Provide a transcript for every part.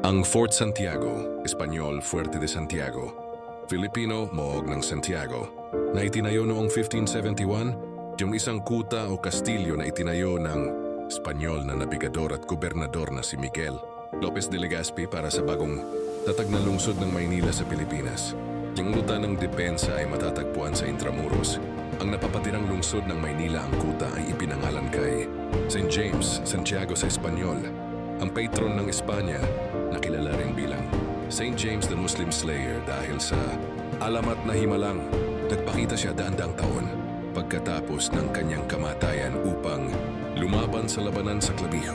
Ang Fort Santiago, Espanyol Fuerte de Santiago, Filipino Moog ng Santiago, na itinayo noong 1571, yung isang kuta o kastilyo na itinayo ng Espanyol na nabigador at gobernador na si Miguel Lopez de Legazpi para sa bagong tatag na lungsod ng Maynila sa Pilipinas. Yung ruta ng depensa ay matatagpuan sa Intramuros. Ang napapatirang lungsod ng Maynila ang kuta ay ipinangalan kay St. James, Santiago sa Espanyol, ang patron ng Espanya na kilala rin bilang St. James the Muslim Slayer dahil sa alamat na himalang nagpakita siya daan-daang taon pagkatapos ng kanyang kamatayan upang lumaban sa labanan sa Clavijo,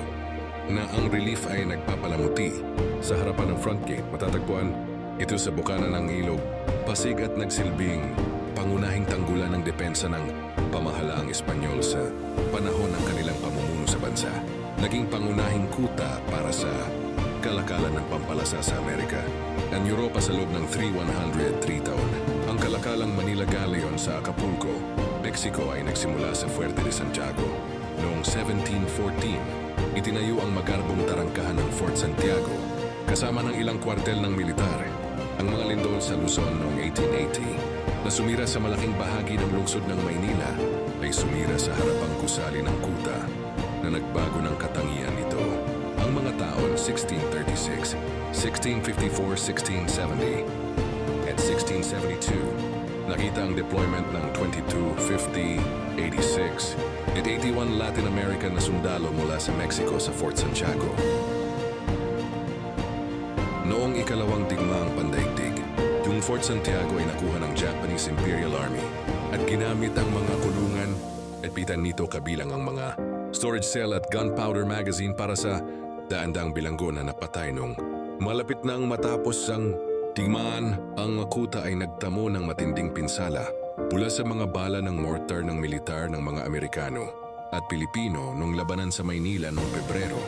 na ang relief ay nagpapalamuti sa harapan ng front gate. Matatagpuan ito sa bukana ng ilog Pasig at nagsilbing pangunahing tanggulan ng depensa ng pamahalaang Espanyol sa panahon ng kanilang pamumuno sa bansa. Naging pangunahing kuta para sa kalakalan ng pampalasa sa Amerika at Europa sa loob ng 3 taon. Ang kalakalang Manila Galleon sa Acapulco, Mexico ay nagsimula sa Fuerte de Santiago. Noong 1714, itinayo ang magarbong tarangkahan ng Fort Santiago kasama ng ilang kwartel ng militar. Ang mga lindol sa Luzon noong 1880 na sumira sa malaking bahagi ng lungsod ng Maynila ay sumira sa harapang gusali ng kuta na nagbago ng katangian nito. Ang mga taon 1636, 1654, 1670 at 1672 nakita ang deployment ng 22, 50, 86 at 81 Latin American na sundalo mula sa Mexico sa Fort Santiago. Noong ikalawang digmaang pandaigdig, yung Fort Santiago ay nakuha ng Japanese Imperial Army at ginamit ang mga kulungan at pitan nito kabilang ang mga storage cell at gunpowder magazine para sa daan-daang bilanggo na napatay nung malapit nang matapos ang digmaan. Ang kuta ay nagtamo ng matinding pinsala mula sa mga bala ng mortar ng militar ng mga Amerikano at Pilipino nung labanan sa Maynila noong Pebrero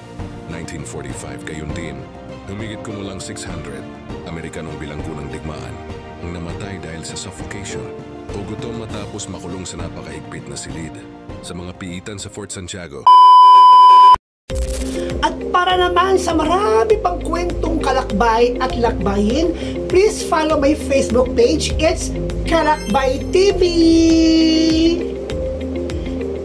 1945. Gayon din, humigit kumulang 600 Amerikanong bilanggo ng digmaan ang namatay dahil sa suffocation o gutom matapos makulong sa napakaigpit na silid sa mga piitan sa Fort Santiago. At para naman sa marami pang kwentong kalakbay at lakbayin, please follow my Facebook page. It's Kalakbay TV!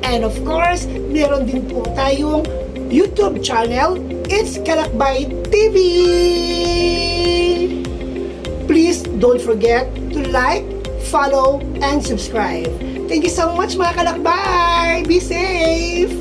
And of course, meron din po tayong YouTube channel. It's Kalakbay TV! Please don't forget to like, follow, and subscribe. Thank you so much mga kalakbay! Be safe!